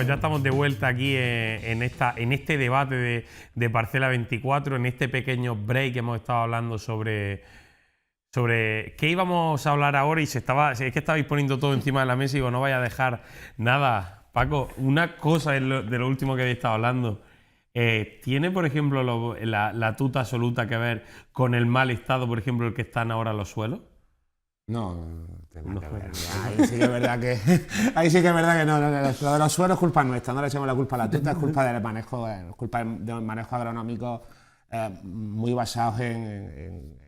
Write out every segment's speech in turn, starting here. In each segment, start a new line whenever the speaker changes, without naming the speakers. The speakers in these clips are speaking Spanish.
ya estamos de vuelta aquí en este debate de Parcela 24, en este pequeño break que hemos estado hablando sobre qué íbamos a hablar ahora y es que estabais poniendo todo encima de la mesa y digo, no vaya a dejar nada. Paco, una cosa de lo último que habéis estado hablando. ¿Tiene, por ejemplo, la tuta absoluta que ver con el mal estado, por ejemplo, el que están ahora los suelos?
No tiene que ver. Ahí sí que es verdad que no. Lo de los suelos es culpa nuestra, no le echamos la culpa a la tuta, es culpa del manejo, culpa del manejo agronómico muy basados en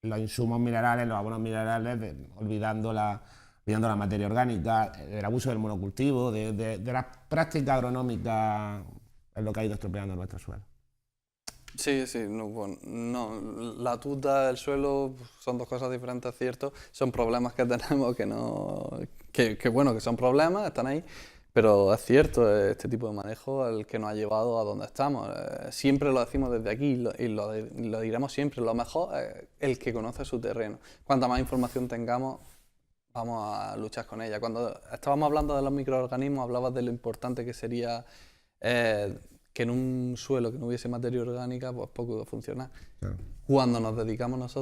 los insumos minerales, los abonos minerales, olvidando la materia orgánica, el abuso del monocultivo, de las prácticas agronómicas, es lo que ha ido estropeando nuestro suelo.
Sí, no, bueno, no, la tuta, el suelo son dos cosas diferentes, es cierto, son problemas que tenemos que son problemas, están ahí, pero es cierto, este tipo de manejo es el que nos ha llevado a donde estamos. Siempre lo decimos desde aquí y lo diremos siempre, lo mejor es el que conoce su terreno. Cuanta más información tengamos, vamos a luchar con ella. Cuando estábamos hablando de los microorganismos, hablabas de lo importante que sería que en un suelo que no hubiese materia orgánica, pues poco iba a funcionar. Claro. Cuando nos dediquemos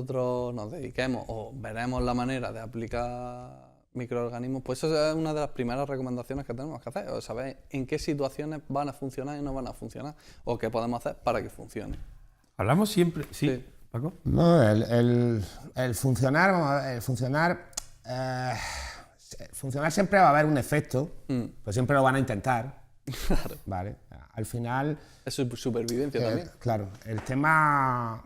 o veremos la manera de aplicar microorganismos, pues eso es una de las primeras recomendaciones que tenemos que hacer, o saber en qué situaciones van a funcionar y no van a funcionar, o qué podemos hacer para que funcione.
Hablamos siempre, ¿sí? Paco.
No, el funcionar siempre va a haber un efecto, pues siempre lo van a intentar.
Claro.
Vale. Al final...
Es supervivencia también.
Claro. El tema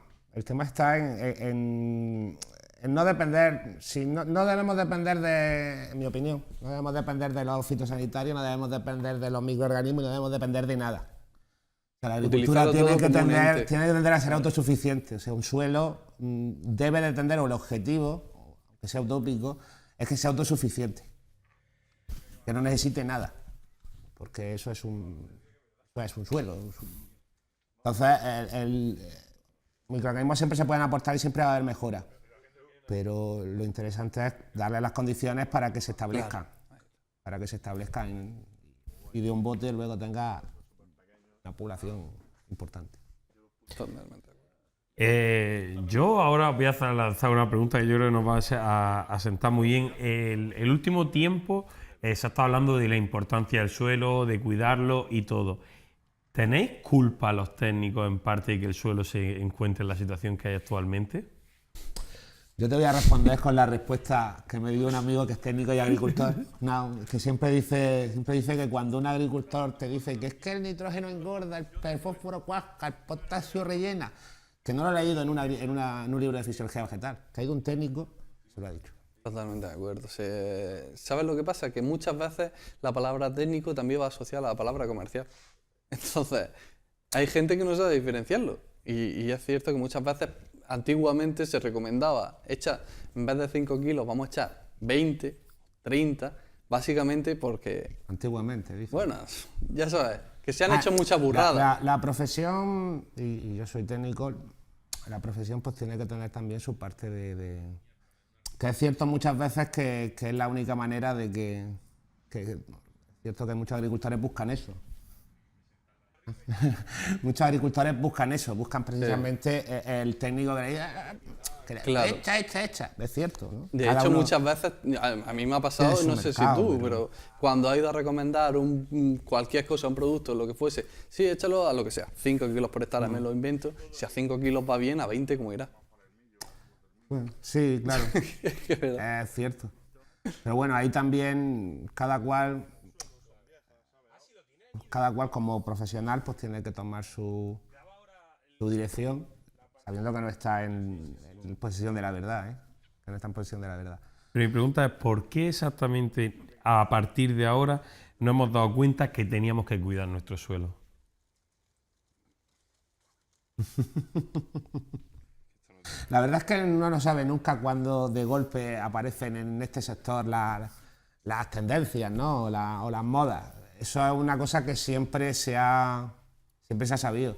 está en no depender... No debemos depender de... En mi opinión, no debemos depender de los fitosanitarios, no debemos depender de los microorganismos, no debemos depender de nada. O sea, la agricultura tiene que tender a ser autosuficiente. O sea, un suelo debe de tender, o el objetivo, aunque sea utópico, es que sea autosuficiente. Que no necesite nada. Porque eso es un suelo. Entonces, el microorganismos siempre se pueden aportar y siempre va a haber mejora. Pero lo interesante es darle las condiciones para que se establezcan. Claro. Para que se establezcan y de un bote luego tenga una población importante.
Totalmente.
Yo ahora voy a lanzar una pregunta que yo creo que nos va a sentar muy bien. El último tiempo se ha estado hablando de la importancia del suelo, de cuidarlo y todo. ¿Tenéis culpa los técnicos en parte de que el suelo se encuentre en la situación que hay actualmente?
Yo te voy a responder con la respuesta que me dio un amigo que es técnico y agricultor, que siempre dice que cuando un agricultor te dice que es que el nitrógeno engorda, el fósforo cuasca, el potasio rellena, que no lo he leído en un libro de fisiología vegetal, que ha ido un técnico, se lo ha dicho.
Totalmente de acuerdo. ¿Sabes lo que pasa? Que muchas veces la palabra técnico también va asociada a la palabra comercial. Entonces, hay gente que no sabe diferenciarlo. Y es cierto que muchas veces, antiguamente se recomendaba en vez de 5 kilos, vamos a echar 20, 30, básicamente porque...
Antiguamente, dice.
Bueno, ya sabes, que se han hecho muchas burradas.
La profesión, y yo soy técnico, la profesión pues tiene que tener también su parte de que es cierto muchas veces que es la única manera de que es cierto que muchos agricultores buscan eso. Muchos agricultores buscan precisamente el técnico que le
claro.
Echa. Es cierto, ¿no?
De hecho, muchas veces, a mí me ha pasado, no sé si tú, pero cuando ha ido a recomendar cualquier cosa, un producto, lo que fuese, sí, échalo a lo que sea, 5 kilos por hectárea, me lo invento, si a 5 kilos va bien, a 20 como irá.
Bueno, sí, claro, es cierto. Pero bueno, ahí también cada cual como profesional pues tiene que tomar su dirección, sabiendo que no está en posesión de la verdad, que no está en posesión de la verdad.
Pero mi pregunta es, ¿por qué exactamente a partir de ahora no hemos dado cuenta que teníamos que cuidar nuestro suelo?
La verdad es que uno no sabe nunca cuándo de golpe aparecen en este sector las tendencias, ¿no? o las modas. Eso es una cosa que siempre se ha sabido.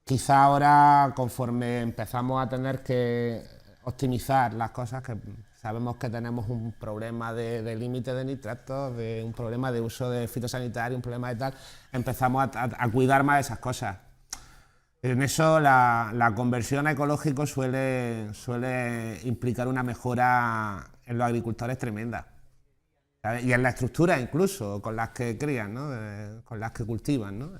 Quizá ahora, conforme empezamos a tener que optimizar las cosas, que sabemos que tenemos un problema de límite de nitratos, un problema de uso de fitosanitario, un problema de tal, empezamos a cuidar más esas cosas. En eso la conversión a ecológico suele implicar una mejora en los agricultores tremenda, ¿sabes? Y en la estructura incluso, con las que crían, ¿no? Con las que cultivan, ¿no?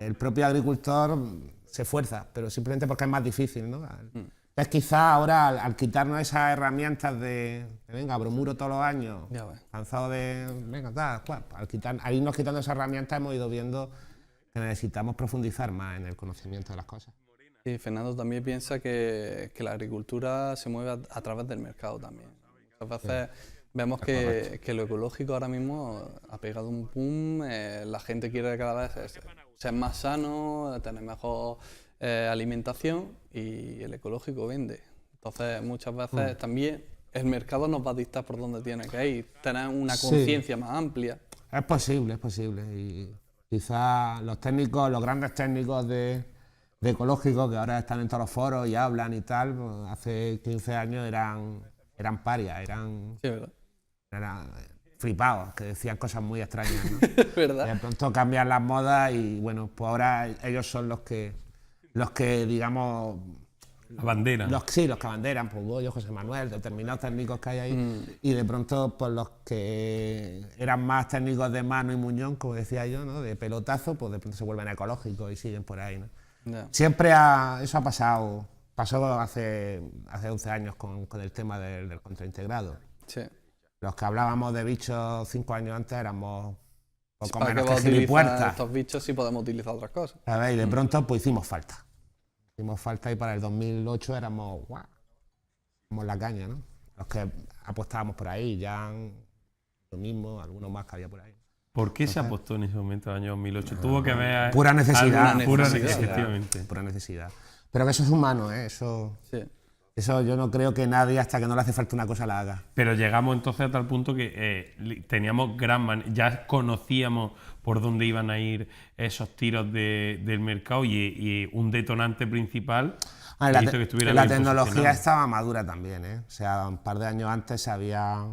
El propio agricultor se esfuerza, pero simplemente porque es más difícil, ¿no? Es quizá ahora al quitarnos esas herramientas de venga, bromuro todos los años, cansado de venga, tal, al irnos quitando esas herramientas hemos ido viendo que necesitamos profundizar más en el conocimiento de las cosas.
Y Fernando también piensa que la agricultura se mueve a través del mercado también. Muchas veces vemos que lo ecológico ahora mismo ha pegado un boom, la gente quiere cada vez ser más sano, tener mejor alimentación y el ecológico vende. Entonces muchas veces también el mercado nos va a dictar por dónde tiene que ir, tener una conciencia más amplia.
Es posible, y quizás los técnicos, los grandes técnicos de ecológico que ahora están en todos los foros y hablan y tal, pues hace 15 años eran parias, eran flipados, que decían cosas muy extrañas, ¿no?
¿Verdad?
De pronto cambian las modas y bueno, pues ahora ellos son los que digamos...
La bandera.
Los que abanderan, pues Goyo, José Manuel, determinados técnicos que hay ahí, y de pronto pues los que eran más técnicos de mano y muñón, como decía yo, ¿no? De pelotazo, pues de pronto se vuelven ecológicos y siguen por ahí, ¿no?
Yeah.
Siempre eso ha pasado, pasó hace 11 años con el tema del contraintegrado.
Sí.
Los que hablábamos de bichos 5 años antes éramos poco
¿Para
menos
qué va
que
a utilizar
gilipuertas.
estos bichos si podemos utilizar otras cosas?
¿Sabes? Y de pronto pues hicimos falta. Y para el 2008 éramos la caña, ¿no? Los que apostábamos por ahí, ya lo mismo, algunos más que había por ahí.
¿Por qué se apostó en ese momento, en el año 2008? Tuvo que ver...
Pura necesidad.
Efectivamente.
Pura necesidad. Pero que eso es humano, ¿eh? Eso yo no creo que nadie, hasta que no le hace falta una cosa, la haga.
Pero llegamos entonces a tal punto que teníamos ya conocíamos por dónde iban a ir esos tiros del mercado y un detonante principal
La
hizo que estuviera bien
tecnología
posicionado.
estaba madura también, ¿eh? O sea, un par de años antes había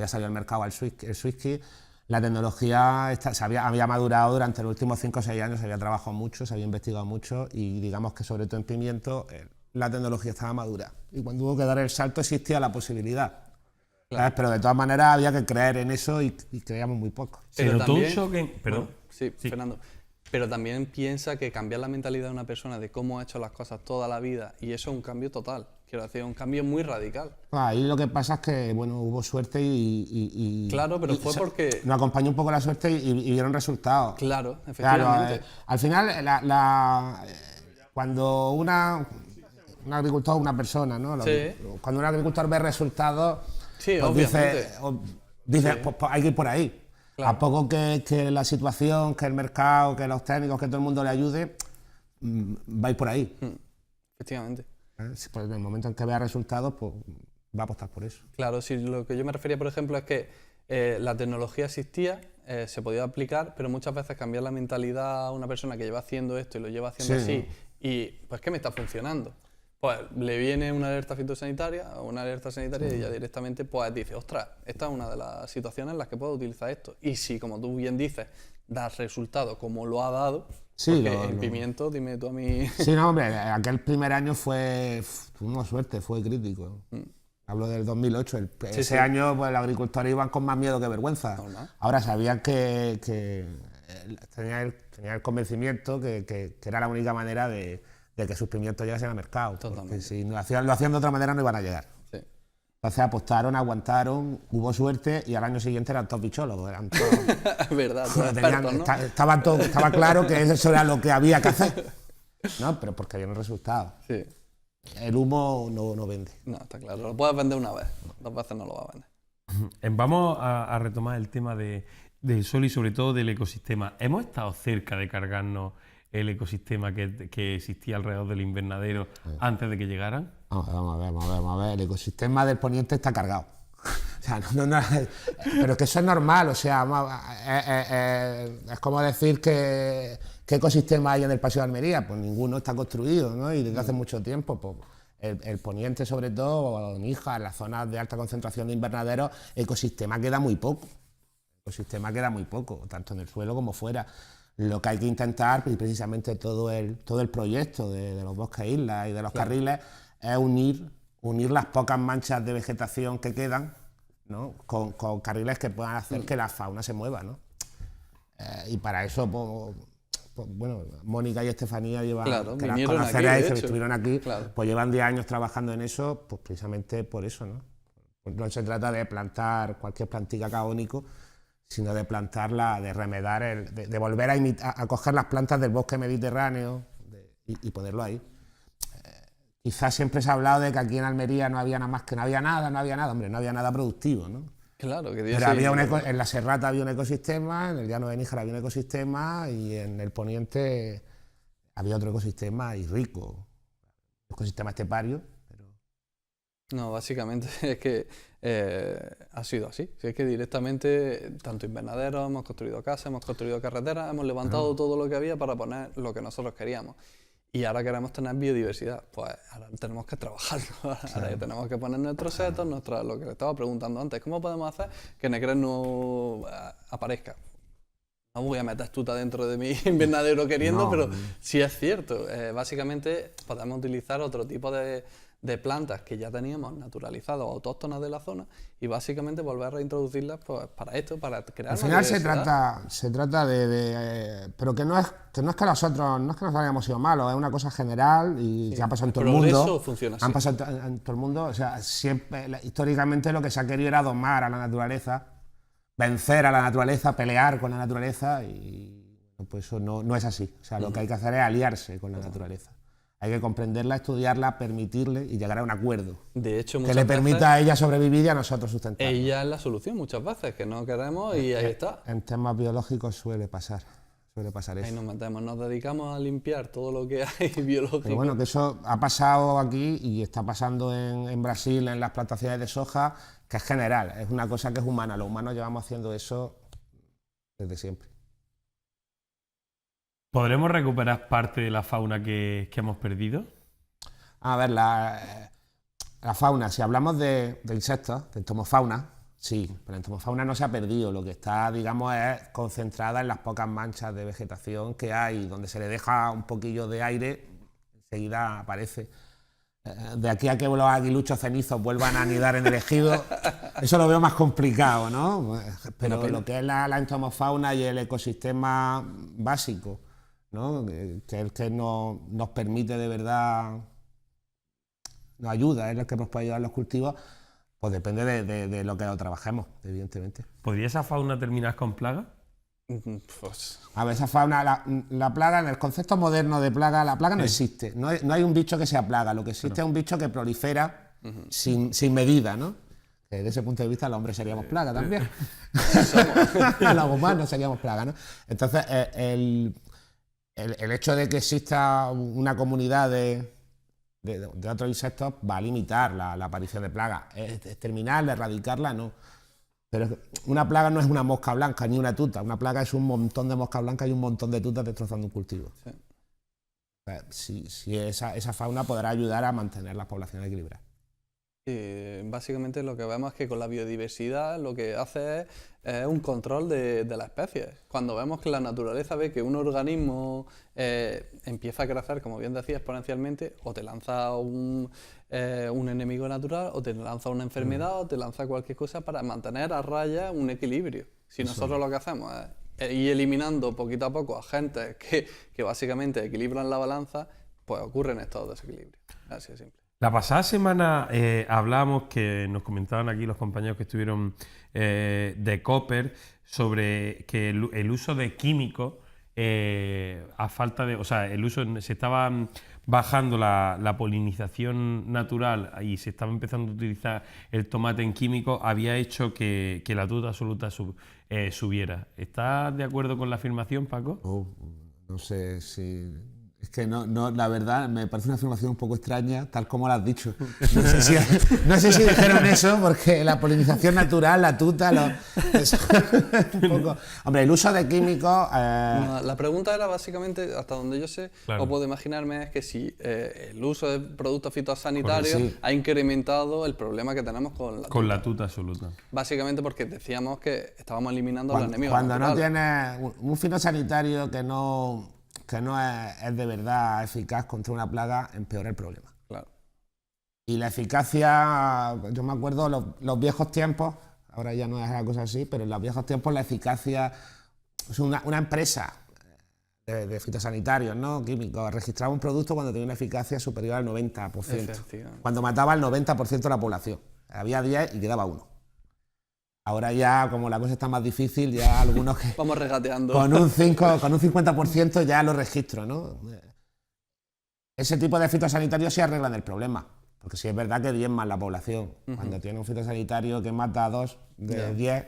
salido al mercado el Swiss. La tecnología había madurado durante los últimos 5 o 6 años, se había trabajado mucho, se había investigado mucho y digamos que sobre todo en pimiento la tecnología estaba madura. Y cuando hubo que dar el salto existía la posibilidad. Claro. Pero de todas maneras había que creer en eso y creíamos muy poco.
Pero
también,
Perdón.
Sí, Fernando. Pero también piensa que cambiar la mentalidad de una persona de cómo ha hecho las cosas toda la vida, y eso es un cambio total. Quiero decir, un cambio muy radical.
Ahí lo que pasa es que, bueno, hubo suerte y
claro, pero fue porque...
Nos acompañó un poco la suerte y vieron resultados.
Claro, efectivamente.
Claro, al final, cuando un agricultor, una persona, ¿no? Cuando un agricultor ve resultados, pues dice pues hay que ir por ahí. Claro. A poco que la situación, que el mercado, que los técnicos, que todo el mundo le ayude, va a ir por ahí.
Efectivamente.
Pues en el momento en que vea resultados, pues va a apostar por eso.
Claro, sí, lo que yo me refería, por ejemplo, es que la tecnología existía, se podía aplicar, pero muchas veces cambiar la mentalidad a una persona que lleva haciendo esto y lo lleva haciendo así, y pues ¿qué me está funcionando? Pues le viene una alerta fitosanitaria o una alerta sanitaria y ya directamente pues dice, ostras, esta es una de las situaciones en las que puedo utilizar esto. Y si, como tú bien dices, da resultado como lo ha dado, porque en pimiento, dime tú a mí...
Sí, no, hombre, aquel primer año tuvimos suerte, fue crítico. Hablo del 2008, ese año pues, los agricultores iban con más miedo que vergüenza.
Normal.
Ahora sabían que tenía el convencimiento que era la única manera de que sus pimientos llegasen al mercado.
Totalmente.
Porque si lo hacían de otra manera no iban a llegar.
Sí.
Entonces apostaron, aguantaron, hubo suerte y al año siguiente eran todos bichólogos. Eran todos,
Es verdad, todos expertos, ¿no?
Estaba claro que eso era lo que había que hacer. No, pero porque había un resultado.
Sí.
El humo no vende.
No, está claro. Lo puedes vender una vez, 2 veces no lo vas a vender.
Vamos a retomar el tema del suelo y sobre todo del ecosistema. ¿Hemos estado cerca de cargarnos el ecosistema que existía alrededor del invernadero antes de que llegaran?
Vamos a ver. El ecosistema del poniente está cargado. O sea, pero que eso es normal. O sea, es como decir que ¿qué ecosistema hay en el Paseo de Almería? Pues ninguno está construido, ¿no? Y desde hace mucho tiempo. Pues, el poniente sobre todo, o en Níjar, en las zonas de alta concentración de invernaderos, ecosistema queda muy poco. Ecosistema queda muy poco, tanto en el suelo como fuera. Lo que hay que intentar, y precisamente todo el proyecto de los bosques islas y de los carriles, es unir las pocas manchas de vegetación que quedan, ¿no? con carriles que puedan hacer que la fauna se mueva, ¿no? Y para eso, bueno, Mónica y Estefanía llevan,
Claro,
que las
vinieron aquí,
conoceréis,
de
que
hecho.
estuvieron aquí,
Claro.
pues llevan 10 años trabajando en eso, pues precisamente por eso, ¿no? Pues no se trata de plantar cualquier plantica caónico, sino de plantarla, de remedar, de volver a coger las plantas del bosque mediterráneo y ponerlo ahí. Quizás siempre se ha hablado de que aquí en Almería no había nada más, que no había nada, hombre, no había nada productivo, ¿no?
Claro, que
Pero había en la Serrata había un ecosistema, en el llano de Níjar había un ecosistema y en el poniente había otro ecosistema y rico, ecosistema estepario. Pero...
No, básicamente es que ha sido así. Si es que directamente, tanto invernaderos, hemos construido casas, hemos construido carreteras, hemos levantado todo lo que había para poner lo que nosotros queríamos. Y ahora queremos tener biodiversidad, pues ahora tenemos que trabajarlo, ahora tenemos que poner nuestros setos, lo que le estaba preguntando antes, ¿cómo podemos hacer que Necret no aparezca? No voy a meter tuta dentro de mi invernadero queriendo,
No,
pero
no.
sí es cierto. Básicamente podemos utilizar otro tipo de plantas que ya teníamos naturalizadas o autóctonas de la zona y básicamente volver a reintroducirlas pues, para esto, para crear
Al
más
final
diversidad.
se trata pero que no es que nosotros, no es que nos hayamos sido malos, es una cosa general y que ha pasado en todo el
progreso
mundo.
funciona así.
Han pasado en todo el mundo, o sea, siempre, históricamente lo que se ha querido era domar a la naturaleza, vencer a la naturaleza, pelear con la naturaleza y pues eso no es así. O sea, lo que hay que hacer es aliarse con la naturaleza. Hay que comprenderla, estudiarla, permitirle y llegar a un acuerdo
De hecho,
que
muchas
le
veces
permita a ella sobrevivir y a nosotros sustentarla.
ella es la solución muchas veces, que no queremos y ahí está.
En temas biológicos suele pasar
Ahí
eso.
nos metemos, nos dedicamos a limpiar todo lo que hay biológico.
Pero bueno, que eso ha pasado aquí y está pasando en Brasil, en las plantaciones de soja, que es general, es una cosa que es humana. Los humanos llevamos haciendo eso desde siempre.
¿Podremos recuperar parte de la fauna que hemos perdido?
A ver, la fauna, si hablamos de insectos, de entomofauna, sí, pero la entomofauna no se ha perdido, lo que está, digamos, es concentrada en las pocas manchas de vegetación que hay, donde se le deja un poquillo de aire, enseguida aparece. De aquí a que los aguiluchos cenizos vuelvan a anidar en el ejido, eso lo veo más complicado, ¿no? Pero lo que es la entomofauna y el ecosistema básico, ¿no? Que es el que nos permite de verdad, nos ayuda, es el que nos puede ayudar en los cultivos, pues depende de lo que lo trabajemos, evidentemente.
¿Podría esa fauna terminar con plagas?
Pues,
A ver, esa fauna, la plaga, en el concepto moderno de plaga, la plaga no existe. No hay un bicho que sea plaga, lo que existe es un bicho que prolifera sin medida, ¿no? Que desde ese punto de vista los hombres seríamos plaga también. Los humanos seríamos plaga, ¿no? Entonces, el hecho de que exista una comunidad de otros insectos va a limitar la aparición de plagas. Exterminarla, erradicarla, no. Pero una plaga no es una mosca blanca ni una tuta. Una plaga es un montón de moscas blancas y un montón de tutas destrozando un cultivo.
sí.
O sea, esa fauna podrá ayudar a mantener las poblaciones equilibradas.
Básicamente lo que vemos es que con la biodiversidad lo que hace es un control de las especies. Cuando vemos que la naturaleza ve que un organismo empieza a crecer, como bien decía, exponencialmente, o te lanza un enemigo natural, o te lanza una enfermedad, o te lanza cualquier cosa para mantener a raya un equilibrio. Si nosotros lo que hacemos es ir eliminando poquito a poco agentes que básicamente equilibran la balanza, pues ocurren estos desequilibrios. Así de simple.
La pasada semana hablábamos, que nos comentaban aquí los compañeros que estuvieron de Cooper, sobre que el uso de químicos, a falta de, o sea, el uso, se estaba bajando la polinización natural y se estaba empezando a utilizar el tomate en químicos, había hecho que la tuta absoluta subiera. ¿Estás de acuerdo con la afirmación, Paco?
No sé si... Es que no, la verdad me parece una afirmación un poco extraña, tal como la has dicho. No sé si dijeron eso, porque la polinización natural, la tuta, un poco. Hombre, el uso de químicos.
No, la pregunta era básicamente, hasta donde yo sé,
Claro.
o puedo imaginarme, es que si el uso de productos fitosanitarios
Sí.
ha incrementado el problema que tenemos
Con la tuta absoluta.
Básicamente porque decíamos que estábamos eliminando los enemigos
Cuando no
naturales.
tienes un fitosanitario que no es de verdad eficaz contra una plaga, empeora el problema.
Claro.
Y la eficacia, yo me acuerdo los viejos tiempos, ahora ya no es la cosa así, pero en los viejos tiempos la eficacia, es una empresa de fitosanitarios, ¿no? Químicos, registraba un producto cuando tenía una eficacia superior al 90%.
Efectivamente.
Cuando mataba al 90% de la población. Había 10 y quedaba uno. Ahora ya, como la cosa está más difícil, ya algunos que
Vamos regateando.
con un 50% ya lo registro, ¿no? Ese tipo de fitosanitarios sí arreglan el problema, porque sí es verdad que diezman la población. Cuando tiene un fitosanitario que mata a 2 de 10,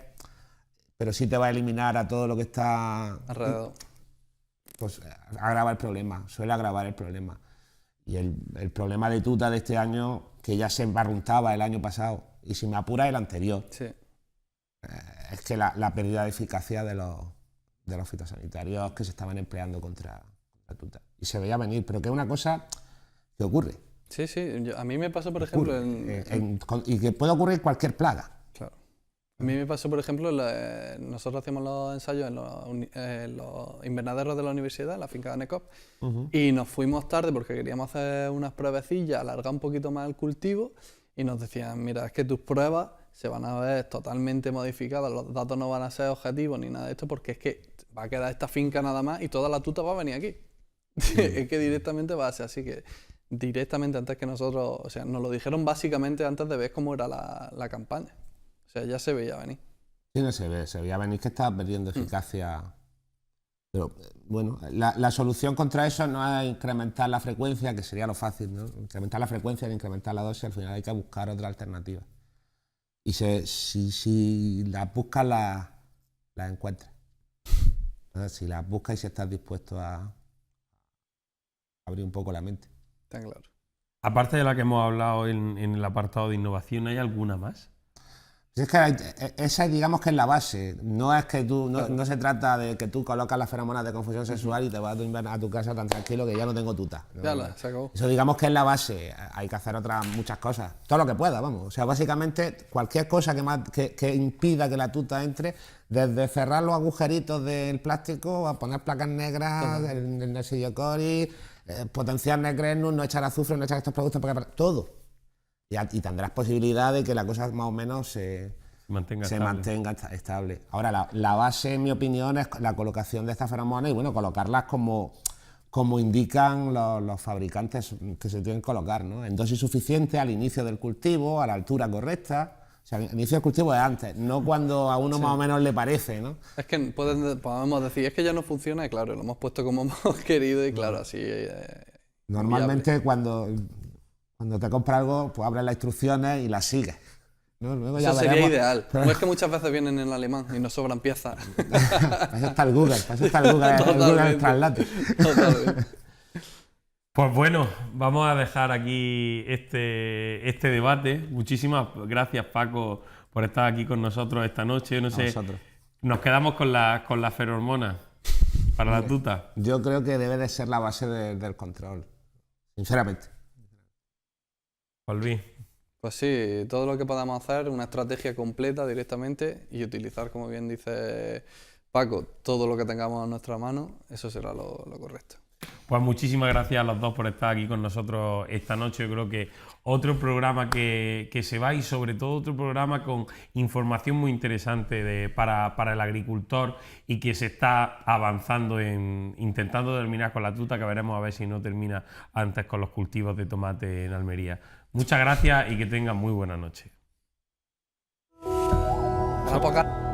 pero sí te va a eliminar a todo lo que está
Alrededor.
pues agrava el problema, suele agravar el problema. Y el problema de tuta de este año, que ya se embarruntaba el año pasado, y si me apura el anterior,
Sí.
es que la pérdida de eficacia de los fitosanitarios que se estaban empleando contra tuta. Y se veía venir, pero que es una cosa que ocurre.
Sí, a mí me pasó, por ejemplo,
Y que puede ocurrir cualquier plaga.
Claro. A mí me pasó, por ejemplo, nosotros hacíamos los ensayos en los invernaderos de la universidad, en la finca de Necop, y nos fuimos tarde porque queríamos hacer unas pruebecillas, alargar un poquito más el cultivo, y nos decían, mira, es que tus pruebas se van a ver totalmente modificadas, los datos no van a ser objetivos ni nada de esto, porque es que va a quedar esta finca nada más y toda la tuta va a venir aquí. Es que directamente va a ser así, que directamente antes que nosotros, o sea, nos lo dijeron básicamente antes de ver cómo era la campaña. O sea, ya se veía venir.
Sí, no se veía venir que estaba perdiendo eficacia. Pero bueno, la solución contra eso no es incrementar la frecuencia, que sería lo fácil, ¿no? Incrementar la frecuencia y incrementar la dosis, al final hay que buscar otra alternativa. Y si las buscas, las encuentras. Entonces, si las buscas y si estás dispuesto a abrir un poco la mente.
Está claro.
Aparte de la que hemos hablado en el apartado de innovación, ¿hay alguna más?
Es que esa digamos que es la base. No es que tú, no se trata de que tú colocas las feromonas de confusión sexual y te vas a tu casa tan tranquilo que ya no tengo tuta. No.
Se acabó.
Eso digamos que es la base. Hay que hacer muchas cosas. Todo lo que pueda, vamos. O sea, básicamente cualquier cosa que impida que la tuta entre, desde cerrar los agujeritos del plástico a poner placas negras, el Nesillocori, potenciar Necrenus, no echar azufre, no echar estos productos, todo. Y tendrás posibilidad de que la cosa más o menos se mantenga estable. Ahora, la base, en mi opinión, es la colocación de estas feromonas y, bueno, colocarlas como indican los fabricantes que se tienen que colocar, ¿no? En dosis suficiente al inicio del cultivo, a la altura correcta. O sea, el inicio del cultivo es antes, no cuando a uno más o menos le parece, ¿no?
Es que podemos decir, es que ya no funciona, y claro, lo hemos puesto como hemos querido y claro, así...
Normalmente cuando te compras algo, pues abres las instrucciones y las sigues, ¿no? Luego ya
eso sería
veremos.
ideal. No es que muchas veces vienen en alemán y nos sobran piezas.
Para eso está el Google, el Google Translate.
Totalmente.
Pues bueno, vamos a dejar aquí este debate. Muchísimas gracias, Paco, por estar aquí con nosotros esta noche. No sé,
Vosotros.
nos quedamos con las feromonas para la tuta.
Yo creo que debe de ser la base del control, sinceramente.
Volví.
Pues sí, todo lo que podamos hacer, una estrategia completa directamente y utilizar, como bien dice Paco, todo lo que tengamos a nuestra mano, eso será lo correcto.
Pues muchísimas gracias a los dos por estar aquí con nosotros esta noche. Yo creo que otro programa que se va y sobre todo otro programa con información muy interesante para el agricultor y que se está avanzando intentando terminar con la tuta, que veremos a ver si no termina antes con los cultivos de tomate en Almería. Muchas gracias y que tengan muy buena noche.
Hasta poca.